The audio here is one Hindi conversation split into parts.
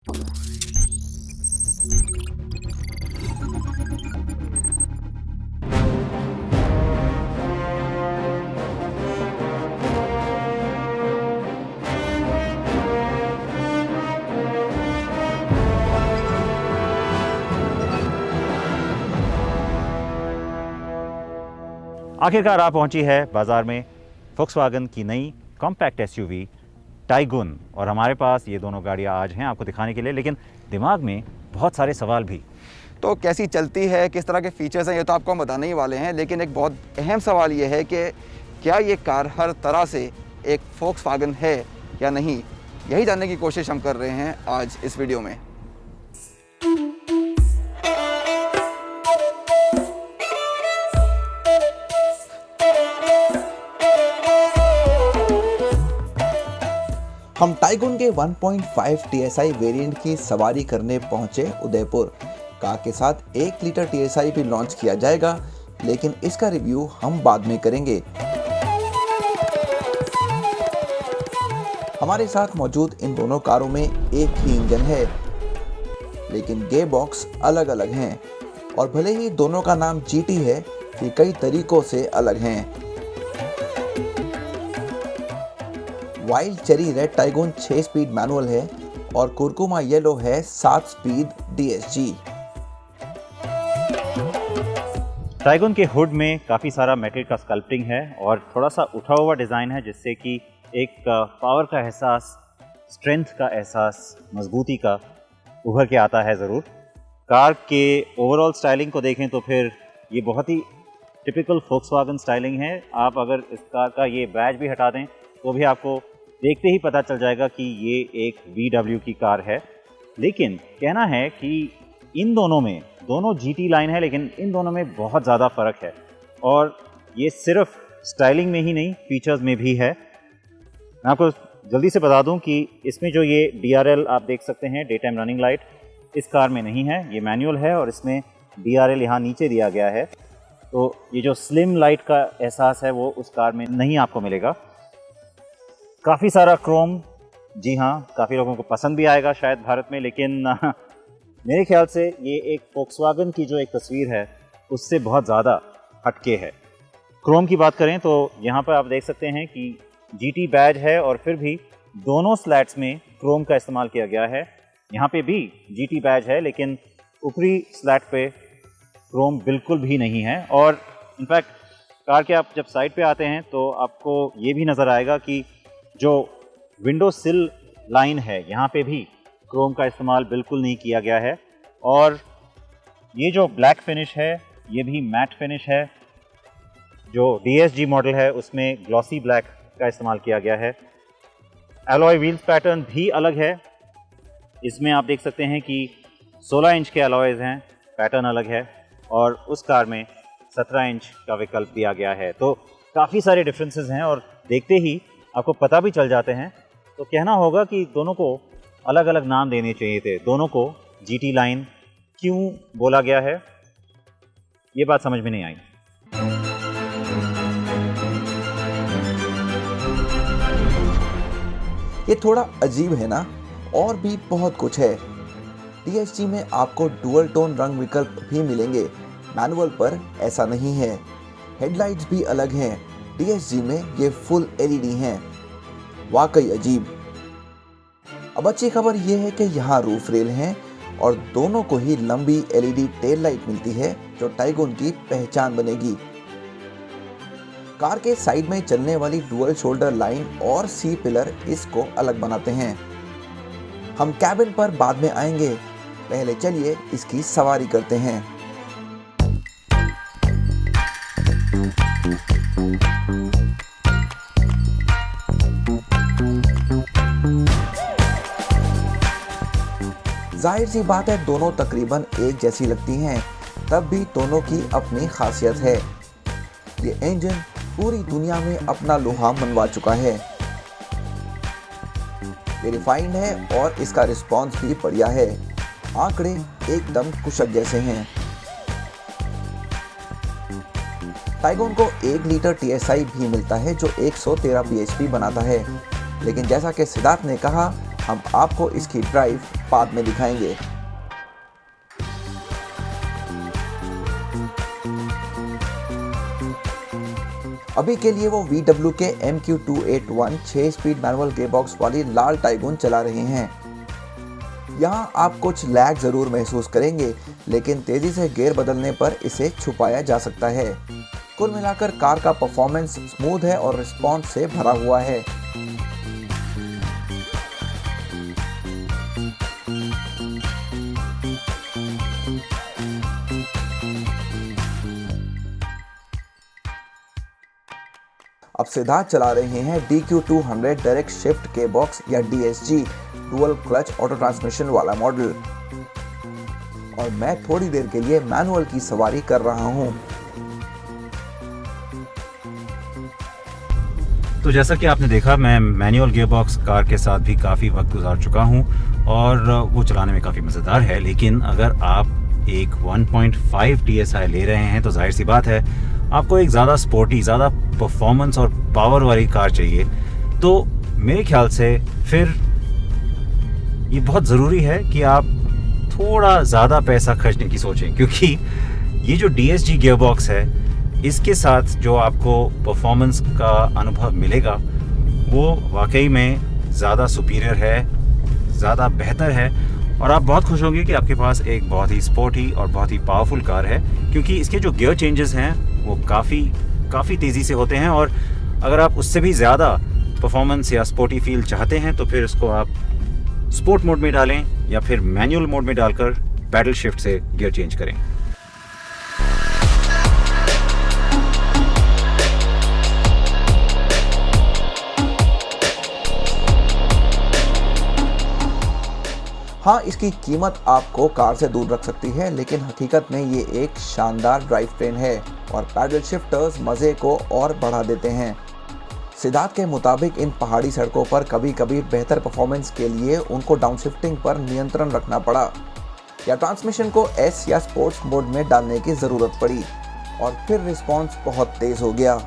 आखिरकार आ पहुंची है बाज़ार में फोक्सवागन की नई कॉम्पैक्ट एसयूवी टाइगुन। और हमारे पास ये दोनों गाड़ियां आज हैं आपको दिखाने के लिए, लेकिन दिमाग में बहुत सारे सवाल भी। तो कैसी चलती है, किस तरह के फीचर्स हैं, ये तो आपको हम बताने ही वाले हैं। लेकिन एक बहुत अहम सवाल ये है कि क्या ये कार हर तरह से एक फोक्सवागन है या नहीं। यही जानने की कोशिश हम कर रहे हैं आज इस वीडियो में। हम टाइगुन के 1.5 TSI वेरिएंट की सवारी करने पहुंचे उदयपुर। कार के साथ 1 लीटर TSI भी लॉन्च किया जाएगा, लेकिन इसका रिव्यू हम बाद में करेंगे। हमारे साथ मौजूद इन दोनों कारों में एक ही इंजन है, लेकिन गियर बॉक्स अलग अलग हैं। और भले ही दोनों का नाम GT है, ये कई तरीकों से अलग हैं। Wild cherry red Tiguan 6 speed manual है और कुरकुमा येलो है 7 स्पीड DSG। टाइगुन के हुड में काफ़ी सारा मेटल का स्कल्पटिंग है और थोड़ा सा उठा हुआ डिज़ाइन है, जिससे कि एक पावर का एहसास, स्ट्रेंथ का एहसास, मजबूती का उभर के आता है ज़रूर। कार के ओवरऑल स्टाइलिंग को देखें तो फिर ये बहुत ही टिपिकल फोक्सवागन स्टाइलिंग है। आप अगर इस कार का ये बैज भी हटा दें तो भी आपको देखते ही पता चल जाएगा कि ये एक VW की कार है। लेकिन कहना है कि इन दोनों में, दोनों GT लाइन है, लेकिन इन दोनों में बहुत ज़्यादा फ़र्क है। और ये सिर्फ स्टाइलिंग में ही नहीं, फीचर्स में भी है। मैं आपको जल्दी से बता दूं कि इसमें जो ये DRL आप देख सकते हैं, डे टाइम रनिंग लाइट, इस कार में नहीं है। ये मैनुअल है और इसमें DRL यहाँ नीचे दिया गया है। तो ये जो स्लिम लाइट का एहसास है वो उस कार में नहीं आपको मिलेगा। काफ़ी सारा क्रोम, जी हाँ, काफ़ी लोगों को पसंद भी आएगा शायद भारत में, लेकिन मेरे ख्याल से ये एक फोक्सवागन की जो एक तस्वीर है उससे बहुत ज़्यादा हटके है। क्रोम की बात करें तो यहाँ पर आप देख सकते हैं कि GT बैज है और फिर भी दोनों स्लैट्स में क्रोम का इस्तेमाल किया गया है। यहाँ पे भी GT बैज है, लेकिन ऊपरी स्लैट पे क्रोम बिल्कुल भी नहीं है। और इनफैक्ट कार के आप जब साइड पे आते हैं तो आपको ये भी नज़र आएगा कि जो विंडो सिल लाइन है यहाँ पे भी क्रोम का इस्तेमाल बिल्कुल नहीं किया गया है। और ये जो ब्लैक फिनिश है ये भी मैट फिनिश है। जो DSG मॉडल है उसमें ग्लॉसी ब्लैक का इस्तेमाल किया गया है। एलॉय व्हील्स पैटर्न भी अलग है। इसमें आप देख सकते हैं कि 16 इंच के एलॉयज़ हैं, पैटर्न अलग है। और उस कार में 17 इंच का विकल्प दिया गया है। तो काफ़ी सारे डिफरेंसेस हैं और देखते ही आपको पता भी चल जाते हैं। तो कहना होगा कि दोनों को अलग अलग नाम देने चाहिए थे। दोनों को GT लाइन क्यों बोला गया है, ये बात समझ में नहीं आई। ये थोड़ा अजीब है ना, और भी बहुत कुछ है। DSG में आपको डुअल टोन रंग विकल्प भी मिलेंगे, मैनुअल पर ऐसा नहीं है। हेडलाइट्स भी अलग हैं, DSG में ये फुल LED हैं। वाकई अजीब। अब अच्छी खबर यह है कि यहाँ रूफ रेल हैं और दोनों को ही लंबी LED टेल लाइट मिलती है, जो टाइगुन की पहचान बनेगी। कार के साइड में चलने वाली डुअल शोल्डर लाइन और C पिलर इसको अलग बनाते हैं। हम कैबिन पर बाद में आएंगे, पहले चलिए इसकी सवारी करते हैं। जाहिर सी बात है, दोनों तकरीबन एक जैसी लगती हैं, तब भी दोनों की अपनी खासियत है। ये इंजन पूरी दुनिया में अपना लोहा मनवा चुका है। ये रिफाइंड है और इसका रिस्पॉन्स भी बढ़िया है। आंकड़े एकदम कुशक जैसे हैं। टाइगुन को 1 लीटर TSI भी मिलता है, जो 113 bhp बनाता है। लेकिन जैसा कि सिद्धार्थ ने कहा, हम आपको इसकी ड्राइव बाद में दिखाएंगे। अभी के लिए वो VW के MQ281 6 स्पीड मैनुअल गियरबॉक्स वाली लाल टाइगून चला रहे हैं। यहाँ आप कुछ लैग जरूर महसूस करेंगे, लेकिन तेजी से गियर बदलने पर इसे छुपाया जा सकता है। कुल मिलाकर कार का परफॉर्मेंस स्मूथ है और रिस्पॉन्स से भरा हुआ है। अब सिद्धार्थ चला रहे हैं DQ200 डायरेक्ट शिफ्ट गियरबॉक्स या DSG dual clutch auto transmission वाला मॉडल, और मैं थोड़ी देर के लिए मैनुअल की सवारी कर रहा हूं। तो जैसा कि आपने देखा, मैं मैनुअल गियरबॉक्स कार के साथ भी काफ़ी वक्त गुजार चुका हूं और वो चलाने में काफ़ी मज़ेदार है। लेकिन अगर आप एक 1.5 TSI ले रहे हैं तो जाहिर सी बात है आपको एक ज़्यादा स्पोर्टी, ज़्यादा परफॉर्मेंस और पावर वाली कार चाहिए। तो मेरे ख्याल से फिर ये बहुत ज़रूरी है कि आप थोड़ा ज़्यादा पैसा खर्चने की सोचें, क्योंकि ये जो DSG गियरबॉक्स है इसके साथ जो आपको परफॉर्मेंस का अनुभव मिलेगा वो वाकई में ज़्यादा सुपीरियर है, ज़्यादा बेहतर है, और आप बहुत खुश होंगे कि आपके पास एक बहुत ही स्पोर्टी और बहुत ही पावरफुल कार है, क्योंकि इसके जो गियर चेंजेस हैं वो काफ़ी तेज़ी से होते हैं। और अगर आप उससे भी ज़्यादा परफॉर्मेंस या स्पोर्टी फील चाहते हैं तो फिर उसको आप स्पोर्ट मोड में डालें या फिर मैनुअल मोड में डालकर पैडल शिफ्ट से गियर चेंज करें। हाँ, इसकी कीमत आपको कार से दूर रख सकती है, लेकिन हकीकत में ये एक शानदार ड्राइव ट्रेन है और पैडल शिफ्टर्स मज़े को और बढ़ा देते हैं। सिद्धार्थ के मुताबिक इन पहाड़ी सड़कों पर कभी कभी बेहतर परफॉर्मेंस के लिए उनको डाउनशिफ्टिंग पर नियंत्रण रखना पड़ा या ट्रांसमिशन को S या स्पोर्ट्स मोड में डालने की ज़रूरत पड़ी और फिर रिस्पॉन्स बहुत तेज़ हो गया।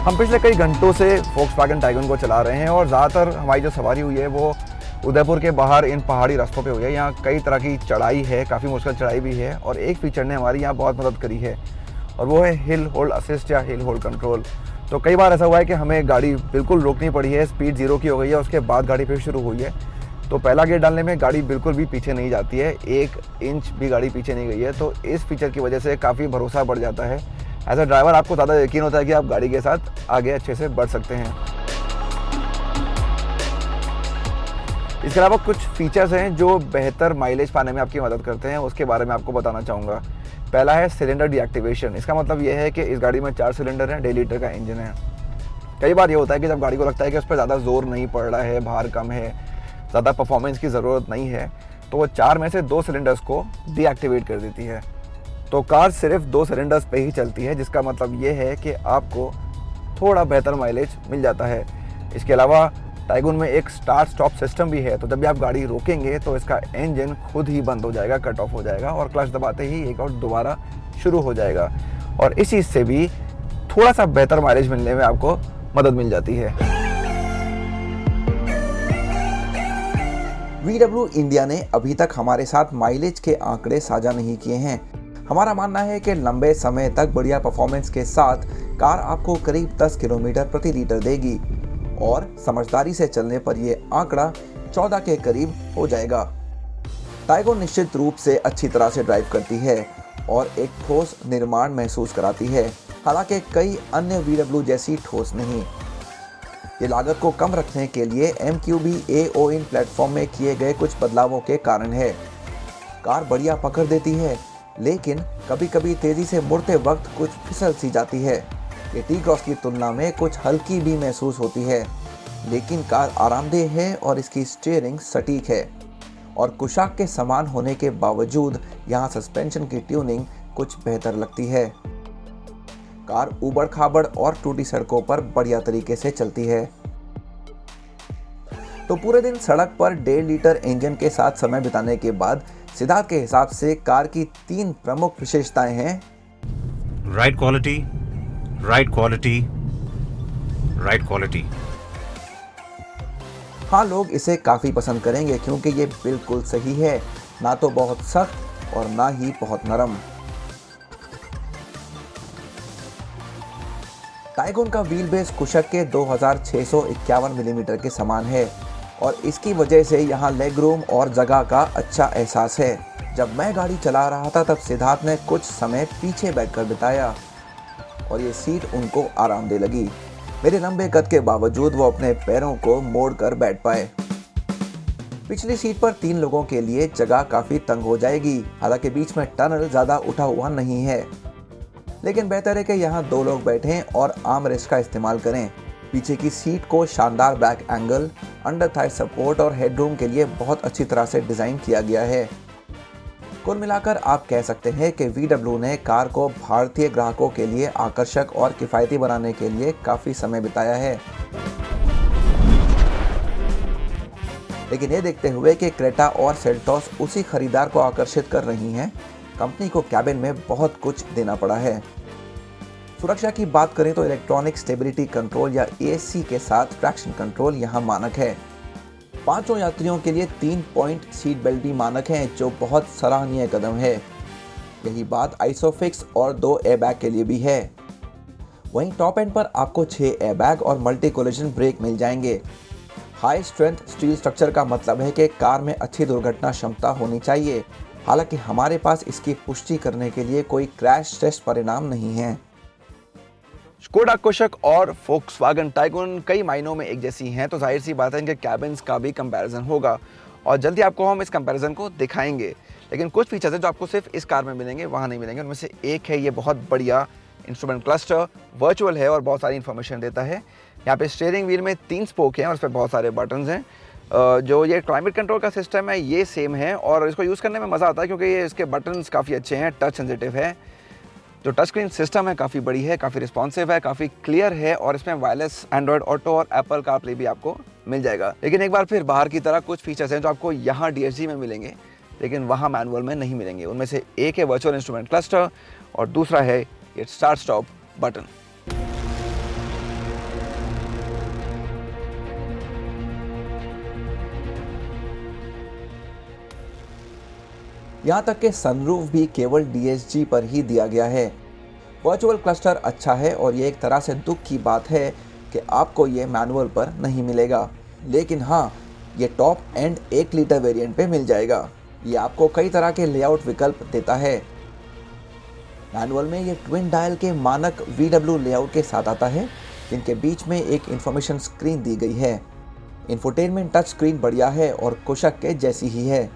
हम पिछले कई घंटों से Volkswagen टाइगन को चला रहे हैं और ज़्यादातर हमारी जो सवारी हुई है वो उदयपुर के बाहर इन पहाड़ी रास्तों पे हुई है। यहाँ कई तरह की चढ़ाई है, काफ़ी मुश्किल चढ़ाई भी है, और एक फीचर ने हमारी यहाँ बहुत मदद करी है और वो है हिल होल्ड असिस्ट या हिल होल्ड कंट्रोल। तो कई बार ऐसा हुआ है कि हमें गाड़ी बिल्कुल रोकनी पड़ी है, स्पीड 0 की हो गई है, उसके बाद गाड़ी फिर शुरू हुई है, तो पहला गियर डालने में गाड़ी बिल्कुल भी पीछे नहीं जाती है, 1 इंच भी गाड़ी पीछे नहीं गई है। तो इस फीचर की वजह से काफ़ी भरोसा बढ़ जाता है। एज अ ड्राइवर आपको ज़्यादा यकीन होता है कि आप गाड़ी के साथ आगे अच्छे से बढ़ सकते हैं। इसके अलावा कुछ फीचर्स हैं जो बेहतर माइलेज पाने में आपकी मदद करते हैं, उसके बारे में आपको बताना चाहूँगा। पहला है सिलेंडर डीएक्टिवेशन। इसका मतलब ये है कि इस गाड़ी में 4 सिलेंडर हैं, 1.5 लीटर का इंजन है। कई बार ये होता है कि जब गाड़ी को लगता है कि उस पर ज़्यादा जोर नहीं पड़ रहा है, भार कम है, ज़्यादा परफॉर्मेंस की ज़रूरत नहीं है, तो वो 4 में से 2 सिलेंडर्स को डीएक्टिवेट कर देती है। तो कार सिर्फ 2 सिलेंडर्स पे ही चलती है, जिसका मतलब ये है कि आपको थोड़ा बेहतर माइलेज मिल जाता है। इसके अलावा टाइगन में एक स्टार्ट स्टॉप सिस्टम भी है, तो जब भी आप गाड़ी रोकेंगे तो इसका इंजन खुद ही बंद हो जाएगा, कट ऑफ हो जाएगा, और क्लच दबाते ही एक और दोबारा शुरू हो जाएगा, और इस चीज़ से भी थोड़ा सा बेहतर माइलेज मिलने में आपको मदद मिल जाती है। VW इंडिया ने अभी तक हमारे साथ माइलेज के आंकड़े साझा नहीं किए हैं। हमारा मानना है कि लंबे समय तक बढ़िया परफॉर्मेंस के साथ कार आपको करीब 10 किलोमीटर प्रति लीटर देगी और समझदारी से चलने पर यह आंकड़ा 14 के करीब हो जाएगा। टाइगन निश्चित रूप से अच्छी तरह से ड्राइव करती है और एक ठोस निर्माण महसूस कराती है, हालांकि कई अन्य VW जैसी ठोस नहीं। ये लागत को कम रखने के लिए MQB AOIN प्लेटफॉर्म में किए गए कुछ बदलावों के कारण है। कार बढ़िया पकड़ देती है, लेकिन कभी कभी तेजी से मुड़ते वक्त कुछ फिसल सी जाती है। ये T-Cross की तुलना में कुछ हल्की भी महसूस होती है, लेकिन कार आरामदेह है और इसकी स्टीयरिंग सटीक है, और कुशाक के समान होने के बावजूद यहाँ सस्पेंशन की ट्यूनिंग कुछ बेहतर लगती है। कार उबड़ खाबड़ और टूटी सड़कों पर बढ़िया तरीके से चलती है। तो पूरे दिन सड़क पर 1.5 लीटर इंजन के साथ समय बिताने के बाद सिद्धार्थ के हिसाब से कार की 3 प्रमुख विशेषताएं हैं। Ride quality, ride quality, ride quality. हाँ, लोग इसे काफ़ी पसंद करेंगे क्योंकि ये बिल्कुल सही है, ना तो बहुत सख्त और ना ही बहुत नरम। टाइगोन का व्हील बेस कुशक के 2651 मिलीमीटर के समान है और इसकी वजह से यहाँ लेग रूम और जगह का अच्छा एहसास है। जब मैं गाड़ी चला रहा था तब सिद्धार्थ ने कुछ समय पीछे बैठकर बिताया और ये सीट उनको आरामदेह लगी। मेरे लंबे कद के बावजूद वो अपने पैरों को मोड़कर बैठ पाए। पिछली सीट पर 3 लोगों के लिए जगह काफ़ी तंग हो जाएगी। हालांकि बीच में टनल ज़्यादा उठा हुआ नहीं है, लेकिन बेहतर है कि यहाँ 2 लोग बैठें और आर्म रेस्ट का इस्तेमाल करें। पीछे की सीट को शानदार back angle, under Thai support और हेडरूम के लिए बहुत अच्छी तरह से डिज़ाइन किया गया है। कुल मिलाकर आप कह सकते हैं कि VW ने कार को भारतीय ग्राहकों के लिए आकर्षक और किफ़ायती बनाने के लिए काफ़ी समय बिताया है। लेकिन ये देखते हुए कि क्रेटा और सेल्टोस उसी खरीदार को आकर्षित कर रही हैं, कंपनी को कैबिन में बहुत कुछ देना पड़ा है। सुरक्षा की बात करें तो इलेक्ट्रॉनिक स्टेबिलिटी कंट्रोल या ESC के साथ ट्रैक्शन कंट्रोल यहाँ मानक है। 5 यात्रियों के लिए 3 पॉइंट सीट बेल्ट भी मानक हैं, जो बहुत सराहनीय कदम है। यही बात आइसोफिक्स और 2 एयरबैग के लिए भी है। वहीं टॉप एंड पर आपको 6 एयरबैग और मल्टी कोलिजन ब्रेक मिल जाएंगे। हाई स्ट्रेंथ स्टील स्ट्रक्चर का मतलब है कि कार में अच्छी दुर्घटना क्षमता होनी चाहिए। हालांकि हमारे पास इसकी पुष्टि करने के लिए कोई क्रैश टेस्ट परिणाम नहीं है। स्कोडा कुशक और फोक्सवैगन टाइगोन कई मायनों में एक जैसी हैं, तो जाहिर सी बात है इनके कैबिन्स का भी कंपैरिजन होगा और जल्दी आपको हम इस कंपैरिजन को दिखाएंगे। लेकिन कुछ फीचर्स हैं जो आपको सिर्फ इस कार में मिलेंगे, वहाँ नहीं मिलेंगे। उनमें से एक है ये बहुत बढ़िया इंस्ट्रूमेंट क्लस्टर, वर्चुअल है और बहुत सारी इन्फॉर्मेशन देता है। यहाँ पे स्टीयरिंग व्हील में 3 स्पोक हैं और उस पर बहुत सारे बटन्स हैं। जो ये क्लाइमेट कंट्रोल का सिस्टम है ये सेम है और इसको यूज़ करने में मज़ा आता है क्योंकि ये इसके बटन्स काफ़ी अच्छे हैं, टच सेंसिटिव है। जो टच स्क्रीन सिस्टम है काफ़ी बड़ी है, काफ़ी रिस्पॉन्सिव है, काफ़ी क्लियर है और इसमें वायरलेस एंड्रॉयड ऑटो और एप्पल कारप्ले भी आपको मिल जाएगा। लेकिन एक बार फिर बाहर की तरह कुछ फीचर्स हैं जो आपको यहाँ DSG में मिलेंगे लेकिन वहाँ मैनुअल में नहीं मिलेंगे। उनमें से एक है वर्चुअल इंस्ट्रूमेंट क्लस्टर और दूसरा है ये स्टार्ट स्टॉप बटन। यहाँ तक कि सनरूफ भी केवल DSG पर ही दिया गया है। वर्चुअल क्लस्टर अच्छा है और ये एक तरह से दुख की बात है कि आपको ये मैनुअल पर नहीं मिलेगा। लेकिन हाँ, ये टॉप एंड 1 लीटर वेरिएंट पे मिल जाएगा। ये आपको कई तरह के लेआउट विकल्प देता है। मैनुअल में ये ट्विन डायल के मानक VW लेआउट के साथ आता है, जिनके बीच में एक इंफॉर्मेशन स्क्रीन दी गई है। इंफोटेनमेंट टच स्क्रीन बढ़िया है और कुशक के जैसी ही है।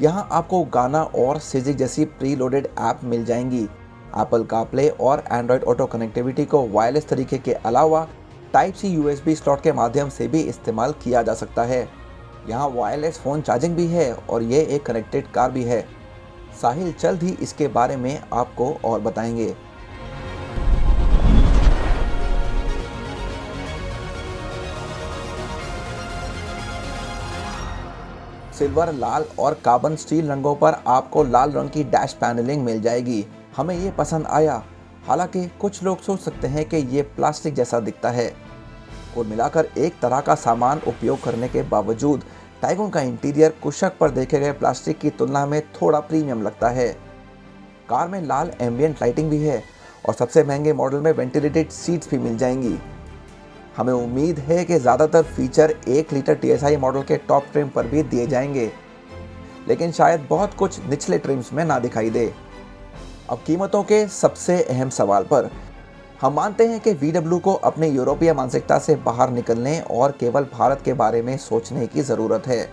यहाँ आपको गाना और सिजिक जैसी प्री लोडेड ऐप मिल जाएंगी। एप्पल कारप्ले और एंड्रॉयड ऑटो कनेक्टिविटी को वायरलेस तरीके के अलावा टाइप C USB स्लॉट के माध्यम से भी इस्तेमाल किया जा सकता है। यहाँ वायरलेस फ़ोन चार्जिंग भी है और ये एक कनेक्टेड कार भी है। साहिल जल्द ही इसके बारे में आपको और बताएंगे। सिल्वर, लाल और कार्बन स्टील रंगों पर आपको लाल रंग की डैश पैनलिंग मिल जाएगी। हमें ये पसंद आया। हालांकि कुछ लोग सोच सकते हैं कि ये प्लास्टिक जैसा दिखता है। कुल मिलाकर एक तरह का सामान उपयोग करने के बावजूद टाइगोन का इंटीरियर कुशक पर देखे गए प्लास्टिक की तुलना में थोड़ा प्रीमियम लगता है। कार में लाल एम्बियंट लाइटिंग भी है और सबसे महंगे मॉडल में वेंटिलेटेड सीट्स भी मिल जाएंगी। हमें उम्मीद है कि ज़्यादातर फीचर 1 लीटर TSI मॉडल के टॉप ट्रिम पर भी दिए जाएंगे, लेकिन शायद बहुत कुछ निचले ट्रिम्स में ना दिखाई दे। अब कीमतों के सबसे अहम सवाल पर, हम मानते हैं कि VW को अपने यूरोपीय मानसिकता से बाहर निकलने और केवल भारत के बारे में सोचने की ज़रूरत है।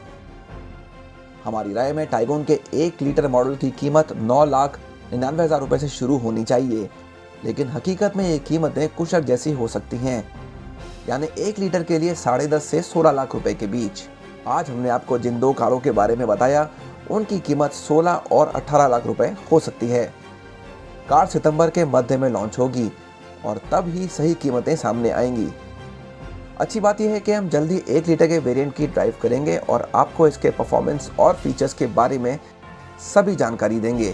हमारी राय में टाइगोन के 1 लीटर मॉडल की कीमत 9,99,000 रुपये से शुरू होनी चाहिए, लेकिन हकीकत में ये कीमतें कुशक जैसी हो सकती हैं, यानी 1 लीटर के लिए 10.5 से 16 लाख रुपए के बीच। आज हमने आपको जिन 2 कारों के बारे में बताया, उनकी कीमत 16 और 18 लाख रुपए हो सकती है। कार सितंबर के मध्य में लॉन्च होगी और तब ही सही कीमतें सामने आएंगी। अच्छी बात यह है कि हम जल्दी 1 लीटर के वेरिएंट की ड्राइव करेंगे और आपको इसके परफॉर्मेंस और फीचर्स के बारे में सभी जानकारी देंगे।